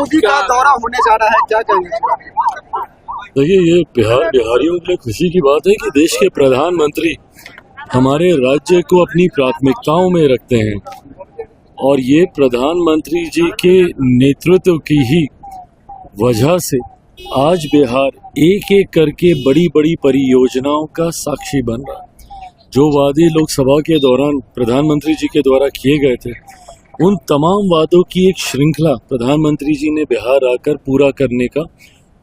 योगी का दौरा होने जा रहा है, क्या कहेंगे? देखिए, ये बिहारियों के लिए खुशी की बात है कि देश के प्रधानमंत्री हमारे राज्य को अपनी प्राथमिकताओं में रखते हैं और ये प्रधानमंत्री जी के नेतृत्व की ही वजह से आज बिहार एक एक करके बड़ी बड़ी परियोजनाओं का साक्षी बन रहा है। जो वादे लोकसभा के दौरान प्रधानमंत्री जी के द्वारा किए गए थे, उन तमाम वादों की एक श्रृंखला प्रधानमंत्री जी ने बिहार आकर पूरा करने का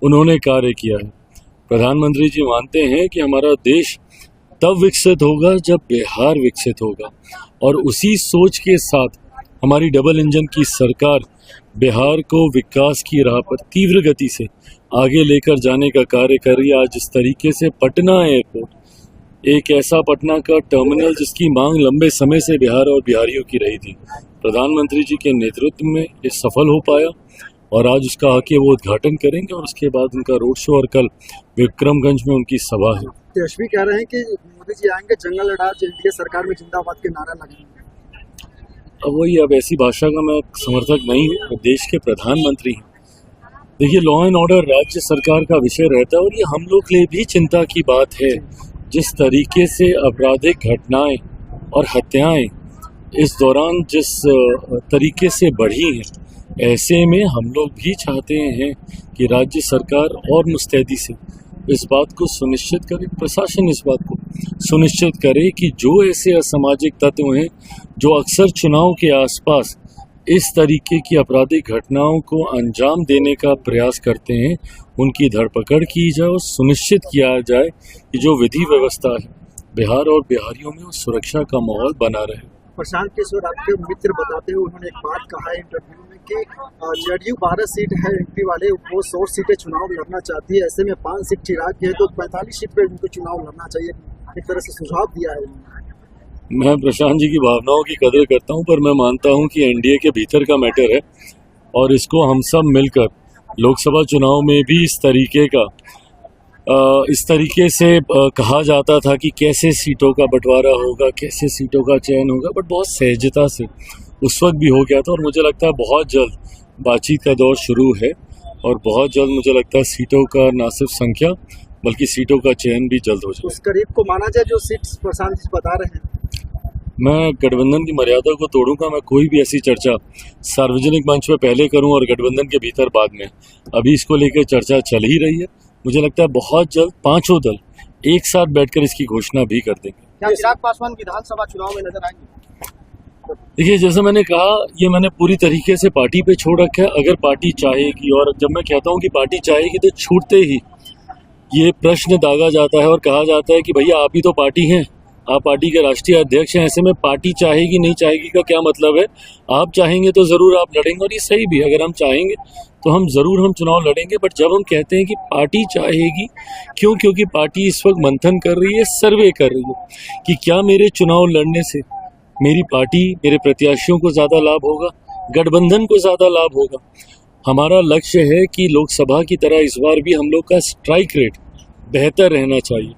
उन्होंने कार्य किया है। प्रधानमंत्री जी मानते हैं कि हमारा देश तब विकसित होगा जब बिहार विकसित होगा और उसी सोच के साथ हमारी डबल इंजन की सरकार बिहार को विकास की राह पर तीव्र गति से आगे लेकर जाने का कार्य कर रही है। आज जिस तरीके से पटना एयरपोर्ट, एक ऐसा पटना का टर्मिनल जिसकी मांग लंबे समय से बिहार और बिहारियों की रही थी, प्रधानमंत्री जी के नेतृत्व में ये सफल हो पाया और आज उसका आके वो उद्घाटन करेंगे और उसके बाद उनका रोड शो और कल विक्रमगंज में उनकी सभा है। तेजस्वी कह रहे हैं कि मोदी जी आएंगे, जंगल लड़ा एनडीए सरकार में जिंदाबाद के नारा लगाएंगे। अब ऐसी भाषा का मैं समर्थक नहीं हूँ। देश के प्रधानमंत्री हैं। देखिए, लॉ एंड ऑर्डर राज्य सरकार का विषय रहता है और ये हम लोग के लिए भी चिंता की बात है। जिस तरीके से आपराधिक घटनाएं और हत्याएं इस दौरान जिस तरीके से बढ़ी हैं, ऐसे में हम लोग भी चाहते हैं कि राज्य सरकार और मुस्तैदी से इस बात को सुनिश्चित करे, प्रशासन इस बात को सुनिश्चित करे कि जो ऐसे असामाजिक तत्व हैं जो अक्सर चुनाव के आसपास इस तरीके की आपराधिक घटनाओं को अंजाम देने का प्रयास करते हैं, उनकी धरपकड़ की जाए और सुनिश्चित किया जाए कि जो विधि व्यवस्था है बिहार और बिहारियों में सुरक्षा का माहौल बना रहे। प्रशांत किशोर आपके मित्र बताते हुए उन्होंने एक बात कहा है इंटरव्यू में कि जेडीयू 12 सीट है एमपी वाले, वो 100 सीटें चुनाव लड़ना चाहती है, ऐसे में 5 सीट चिराग की है तो 45 सीट पे उनको चुनाव लड़ना चाहिए, एक तरह से सुझाव दिया है। मैं प्रशांत जी की भावनाओं की कदर करता हूं, पर मैं मानता हूं कि एनडीए के भीतर का मैटर है और इसको हम सब मिलकर लोकसभा चुनाव में भी इस तरीके से कहा जाता था कि कैसे सीटों का बंटवारा होगा, कैसे सीटों का चयन होगा, बट बहुत सहजता से उस वक्त भी हो गया था और मुझे लगता है बहुत जल्द बातचीत का दौर शुरू है और बहुत जल्द मुझे लगता है सीटों का ना सिर्फ संख्या बल्कि सीटों का चयन भी जल्द हो जाए। उस करीब को माना जाए जो सीट प्रशांत जी बता रहे हैं। मैं गठबंधन की मर्यादा को तोड़ूंगा। मैं कोई भी ऐसी चर्चा सार्वजनिक मंच पे पहले करूं और गठबंधन के भीतर बाद में। अभी इसको लेकर चर्चा चल ही रही है। मुझे लगता है बहुत जल्द पांचों दल एक साथ बैठकर इसकी घोषणा भी कर देंगे। क्या चिराग पासवान विधानसभा चुनाव में नजर आएंगे? देखिए, जैसा मैंने कहा, ये मैंने पूरी तरीके से पार्टी पे छोड़ रखा है। अगर पार्टी चाहेगी, और जब मैं कहता हूँ कि पार्टी चाहेगी तो छूटते ही ये प्रश्न दागा जाता है और कहा जाता है कि भैया आप ही तो पार्टी हैं, आप पार्टी के राष्ट्रीय अध्यक्ष हैं। ऐसे में पार्टी चाहेगी नहीं चाहेगी का क्या मतलब है? आप चाहेंगे तो जरूर आप लड़ेंगे और ये सही भी। अगर हम चाहेंगे तो हम चुनाव लड़ेंगे। बट जब हम कहते हैं कि पार्टी चाहेगी, क्योंकि पार्टी इस वक्त मंथन कर रही है, सर्वे कर रही है कि क्या मेरे चुनाव लड़ने से मेरी पार्टी, मेरे प्रत्याशियों को ज्यादा लाभ होगा, गठबंधन को ज्यादा लाभ होगा। हमारा लक्ष्य है कि लोकसभा की तरह इस बार भी हम लोग का स्ट्राइक रेट बेहतर रहना चाहिए।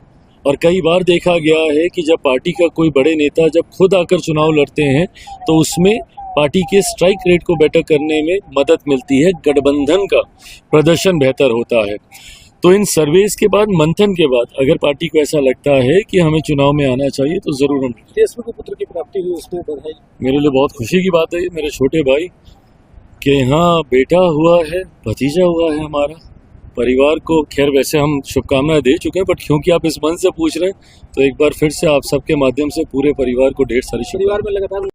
और कई बार देखा गया है कि जब पार्टी का कोई बड़े नेता जब खुद आकर चुनाव लड़ते हैं तो उसमें पार्टी के स्ट्राइक रेट को बेटर करने में मदद मिलती है, गठबंधन का प्रदर्शन बेहतर होता है। तो इन सर्वेस के बाद, मंथन के बाद, अगर पार्टी को ऐसा लगता है कि हमें चुनाव में आना चाहिए तो जरूर हम। तेजस्वी को पुत्र की प्राप्ति हुई, उसमें बधाई। मेरे लिए बहुत खुशी की बात है, मेरे छोटे भाई के यहाँ बेटा हुआ है, भतीजा हुआ है। हमारा परिवार को खैर वैसे हम शुभकामनाएं दे चुके हैं, बट क्योंकि आप इस मंच से पूछ रहे हैं तो एक बार फिर से आप सबके माध्यम से पूरे परिवार को ढेर सारी शुभकामनाएं।